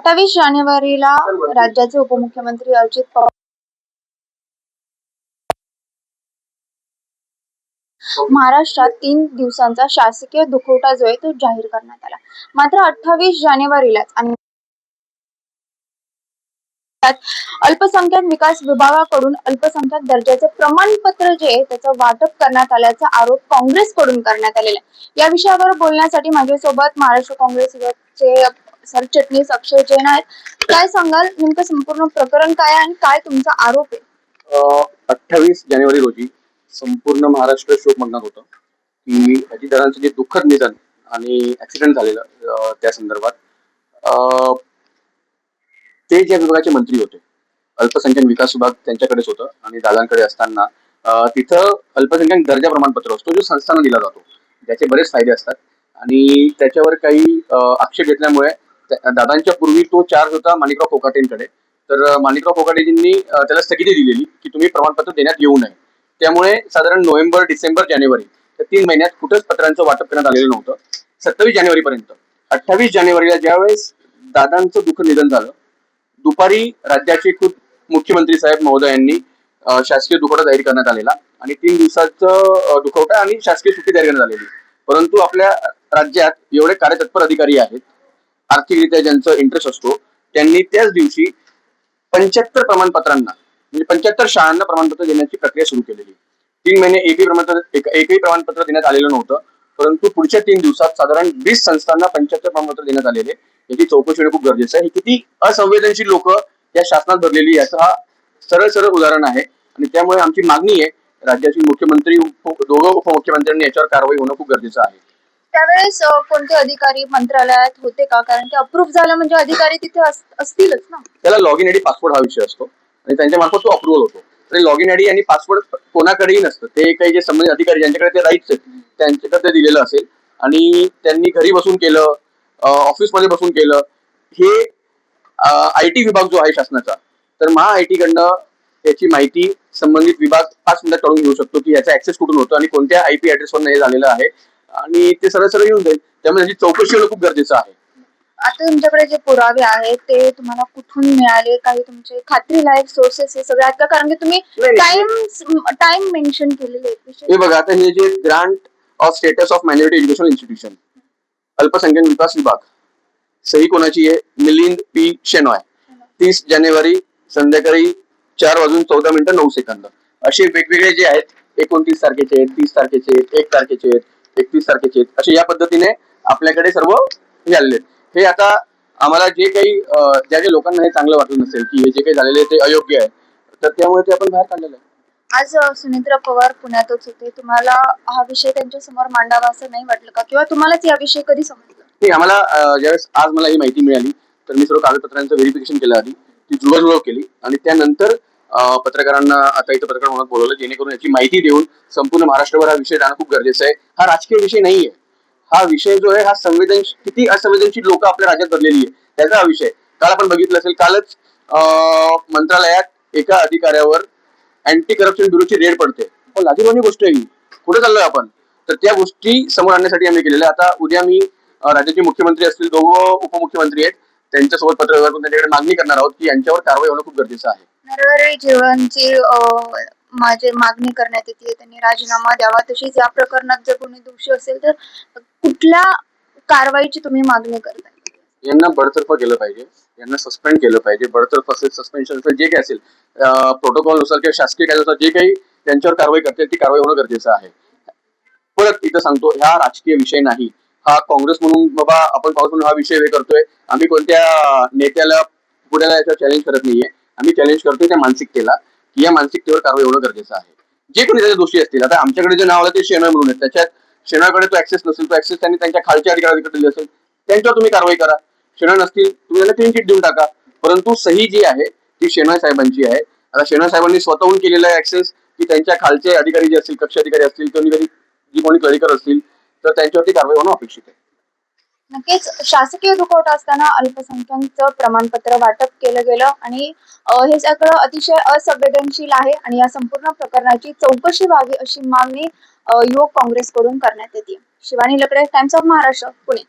28 जानेवारीला राज्याचे उपमुख्यमंत्री अजित पवार महाराष्ट्रात 3 दिवसांचा शासकीय दुखवटा जो आहे तो जाहीर करण्यात आला। मात्र 28 जानेवारीलाच अल्पसंख्याक विकास विभागाकडून अल्पसंख्याक दर्जाचे प्रमाणपत्र जे आहे त्याचं वाटप करण्यात आल्याचा आरोप काँग्रेसकडून करण्यात आलेला आहे। या विषयावर बोलण्यासाठी माझ्यासोबत महाराष्ट्र काँग्रेसचे सरचिटणीस अक्षय जैन आहेत। काय सांगाल, नेमकं संपूर्ण प्रकरण काय आहे आणि काय तुमचा आरोप आहे? 28 जानेवारी रोजी संपूर्ण महाराष्ट्र शोक म्हणणार होतं की अजितदादांचं जे दुःखद निधन आणि ऍक्सिडेंट झालेलं त्या संदर्भात ते ज्या विभागाचे मंत्री होते, अल्पसंख्याक विकास विभाग त्यांच्याकडेच होतं आणि दादांकडे असताना तिथं अल्पसंख्याक दर्जा प्रमाणपत्र असतो जो संस्थांना दिला जातो, ज्याचे बरेच फायदे असतात आणि त्याच्यावर काही आक्षेप घेतल्यामुळे दादांच्या पूर्वी तो चार्ज होता माणिकराव कोकाटेंकडे। तर माणिकराव कोकाटेजींनी त्याला स्थगिती दिलेली की तुम्ही प्रमाणपत्र देण्यात येऊ नये। त्यामुळे साधारण नोव्हेंबर, डिसेंबर, जानेवारी या 3 महिन्यात कुठंच पत्रांचं वाटप करण्यात आलेलं नव्हतं। 27 जानेवारीपर्यंत 28 जानेवारीला ज्यावेळेस दादांचं दुःख निधन झालं, दुपारी राज्याचे खुद मुख्यमंत्री साहेब महोदयांनी शासकीय दुखवटा जाहीर करण्यात आलेला आणि 3 दिवसाचं दुखवटा आणि शासकीय सुट्टी जाहीर करण्यात आलेली। परंतु आपल्या राज्यात एवढे कार्यतत्पर अधिकारी आहेत, आर्थिकरित्या ज्यांचं इंटरेस्ट असतो, त्यांनी त्याच दिवशी 75 प्रमाणपत्रांना म्हणजे 75 शाळांना प्रमाणपत्र देण्याची प्रक्रिया सुरू केलेली। 3 महिने एकही प्रमाणपत्र देण्यात आलेलं नव्हतं, परंतु पुढच्या 3 दिवसात साधारण 20 संस्थांना 75 प्रमाणपत्र देण्यात आलेले। याची चौकशी होणे खूप गरजेचं आहे। ही किती असंवेदनशील लोक या शासनात भरलेली याचं हा सरळ उदाहरण आहे आणि त्यामुळे आमची मागणी आहे राज्याचे मुख्यमंत्री दोघं उपमुख्यमंत्र्यांनी याच्यावर कारवाई होणं खूप गरजेचं आहे। त्यावेळेस कोणते अधिकारी मंत्रालयात होते का? कारण की अप्रूव्ह झालं म्हणजे अधिकारी तिथे असतीलच ना। त्याला लॉग इन आयडी पासवर्ड हा विषय असतो आणि त्यांच्या मार्फत तो अप्रूव्हल होतो। तर लॉग इन आयडी आणि पासवर्ड कोणाकडेही नसतं, ते काही जे संबंधित अधिकारी ज्यांच्याकडे ते राईट्स आहेत त्यांच्याकडे दिलेलं असेल आणि त्यांनी घरी बसून केलं, ऑफिसमध्ये बसून केलं। हे IT विभाग जो आहे शासनाचा, तर महाआयटी कडनं याची माहिती संबंधित विभाग 5 मिनिटात काढून घेऊ शकतो की याचा ऍक्सेस कुठून होतो आणि कोणत्या IP ऍड्रेसवरून हे झालेलं आहे आणि ते सरळ येऊन जाईल। त्यामुळे त्याची चौकशी होणं खूप गरजेचं आहे। आता तुमच्याकडे जे पुरावे आहेत ते तुम्हाला कुठून मिळाले? काही तुमचे खात्रीलायक सोर्सेस हे सगळे आहेत का? कारण की तुम्ही टाइम मेन्शन केलेले आहे। हे बघा, आता हे जे grant of status of minority education institution अल्पसंख्याक विकास विभाग, सही कोणाची आहे? मिलिंद P. शेनॉय। 30 जानेवारी संध्याकाळी 4:14:09 असे वेगवेगळे जे आहेत, 29 तारखेचे आहेत, 30 तारखेचे आहेत, 1 तारखेचे आहेत, 31 तारखेचे आहेत, असे या पद्धतीने आपल्याकडे सर्व हे आलेले आहेत। हे आता आम्हाला जे काही ज्या लोकांना हे चांगलं वाटलं नसेल की हे जे काही झालेले ते अयोग्य आहे, तर त्यामुळे ते आपण बाहेर काढलेलं आहे। आज सुनेत्रा पवार पुण्यातच होते, तुम्हाला हा विषय त्यांच्या समोर मांडावा असं नाही वाटलं का? किंवा तुम्हालाच या विषयी कधी समजलं? नाही, आम्हाला ज्यावेळेस आज मला ही माहिती मिळाली तर मी सर्व कागदपत्रांचं व्हेरिफिकेशन केलं, आधी ती जुळवाजुळव केली आणि त्यानंतर पत्रकारांना आता इथं पत्रकार म्हणून बोलवलं, जेणेकरून याची माहिती देऊन संपूर्ण महाराष्ट्रभर हा विषय जाणं खूप गरजेचं आहे। हा राजकीय विषय नाहीये, हा विषय जो आहे हा किती असंवेदनशील लोक आपल्या राज्यात भरलेली आहे त्याचा हा विषय। काल आपण बघितलं असेल, कालच मंत्रालयात एका अधिकाऱ्यावर अँटी करप्शन ब्युरोची रेड पडते। लाजीरवाणी गोष्ट आहे ही, कुठे चाललोय आपण? तर त्या गोष्टी समोर आणण्यासाठी आम्ही केलेल्या। आता उद्या मी राज्याचे मुख्यमंत्री असतील, दोघं उपमुख्यमंत्री आहेत, त्यांच्यासोबत पत्रव्यवहार करून त्यांच्याकडे मागणी करणार आहोत की यांच्यावर कारवाई होणं खूप गरजेचं आहे। नरहरी झिरवाळांची माझे मागणी करण्यात येते, त्यांनी राजीनामा द्यावा। तशीच या प्रकरणात जर कोणी दोषी असेल तर कुठल्या कारवाईची तुम्ही मागणी करताय? यांना बडतर्फ केलं पाहिजे, यांना सस्पेंड केलं पाहिजे। बडतर्फ असेल, सस्पेन्शन असेल, जे काही असेल प्रोटोकॉल नुसार किंवा शासकीय कायद्यानुसार जे काही त्यांच्यावर कारवाई करते ती कारवाई होणं गरजेचं आहे। परत इथं सांगतो, हा राजकीय विषय नाही, हा काँग्रेस म्हणून बाबा आपण काँग्रेस म्हणून हा विषय हे करतोय, आम्ही कोणत्या नेत्याला पुढ्याला याच्यावर चॅलेंज करत नाहीये। आम्ही चॅलेंज करतोय त्या मानसिकतेला की या मानसिकतेवर कारवाई होणं गरजेचं आहे। जे कोणी त्याचे दोषी असतील, आता आमच्याकडे जे नाव आलं ते शेनॉय म्हणून आहे, त्याच्यात शेनॉयकडे तो ऍक्सेस नसेल, तो ऍक्सेस त्यांनी त्यांच्या खालच्या अधिकाऱ्यांकडे दिली असेल, त्यांच्यावर तुम्ही कारवाई करा। शेनॉय नसतील, तुम्ही त्यांना क्लीन चिट देऊन टाका, परंतु सही जी आहे ती शेनॉय साहेबांची आहे। आता शेनॉय साहेबांनी स्वतःहून केलेला आहे ऍक्सेस की त्यांच्या खालचे अधिकारी जे असतील, कक्ष अधिकारी असतील, जी कोणी क्लरिकल असतील, तर त्यांच्यावरती कारवाई होणं अपेक्षित आहे। नक्कीच शासकीय दुखवटा असताना अल्पसंख्याकांचं प्रमाणपत्र वाटप केलं गेलं आणि हे सगळं अतिशय असंवेदनशील आहे आणि या संपूर्ण प्रकरणाची चौकशी व्हावी अशी मागणी युवक काँग्रेसकडून करण्यात येते। शिवानी लकडे, टाइम्स ऑफ महाराष्ट्र, पुणे।